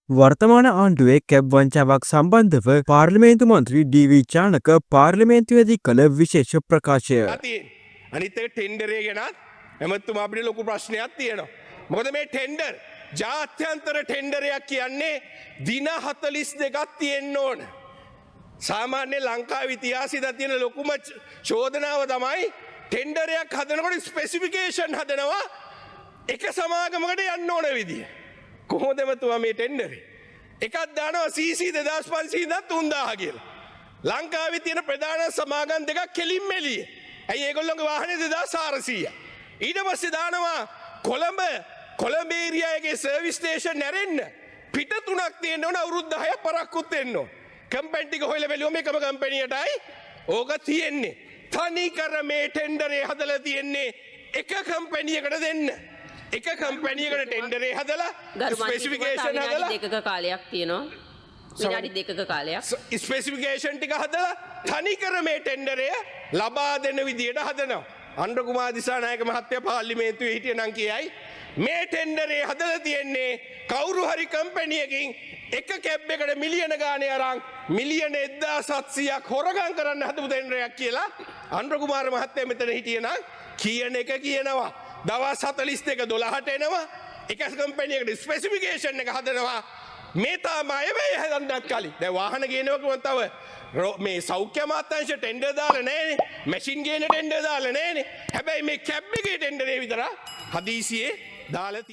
වර්තමාන ආණ්ඩුවේ කැබ් වංචාවක් සම්බන්ධව පාර්ලිමේන්තු මන්ත්‍රී ඩී.වී. චානක පාර්ලිමේන්තුවේදී කළ විශේෂ ප්‍රකාශය. අනිත් එක ටෙන්ඩරේ ගැනත් එමතුමා අපිට ලොකු ප්‍රශ්නයක් තියෙනවා. මොකද මේ ටෙන්ඩර් ජාත්‍යන්තර ටෙන්ඩරයක් කියන්නේ දින 42ක් තියෙන්න ඕන. සාමාන්‍ය ලංකාවේ ඉතිහාසයේ තියෙන ලොකුම චෝදනාව තමයි ටෙන්ඩරයක් හදනකොට ස්පෙસિෆිකේෂන් හදනවා එක සමාගමකට යන්න ඕන විදිය. කොහොමද එමතුමා මේ ටෙන්ඩරේ? එකක් දානවා CC 2500 3000 කියලා. ලංකාවේ තියෙන ප්‍රධාන සමාගම් දෙකක් කෙලින්ම එළියේ. ඇයි ඒගොල්ලෝගේ වාහනේ 2400. ඊට පස්සේ දානවා කොළඹ ඒරියා එකේ සර්විස් ස්ටේෂන් නැරෙන්න පිට තුනක් තියෙන්න ඕන අවුරුදු 10ක් පරක්කුත් වෙන්න ඕන. කම්පැනි ටික හොයලා බැලුවම එකම කම්පැනියටයි ඕක තියෙන්නේ. තනි කර මේ ටෙන්ඩරේ හදලා තියෙන්නේ එක කම්පැනියකට දෙන්න. එක කම්පැනියකට ටෙන්ඩරේ හදලා ස්පෙસિෆිකේෂන් හදලා දෙකක කාලයක් තියෙනවා. විනාඩි දෙකක කාලයක්. ස්පෙસિෆිකේෂන් ටික හදලා තනි කර මේ ටෙන්ඩරය ලබා දෙන විදියට හදනවා. අනුර කුමාර දිසානායක මහත්තයා පාර්ලිමේන්තුවේ හිටිය නම් කියයි මේ ටෙන්ඩරේ හදලා තියෙන්නේ කවුරු හරි කම්පැනියකින් එක කැබ් එකට මිලියන ගානේ අරන් මිලියන 1700ක් හොරගම් කරන්න හදපු ටෙන්ඩරයක් කියලා අනුර කුමාර මහත්තයා මෙතන හිටිය නම් කියන එක කියනවා. දවස් 42 12ට එනවා එක කම්පැනියකට ස්පෙસિෆිකේෂන් එක හදනවා මේ තමයි අයවැය හදන්නත් කලින් දැන් වාහන ගේනවා තව මේ සෞඛ්‍ය අමාත්‍යාංශ ටෙන්ඩර් දාලා නැහැනේ මැෂින් ගේන ටෙන්ඩර් දාලා නැහැනේ හැබැයි මේ කැබ් එකේ ටෙන්ඩරේ විතර හදිසියේ දාලා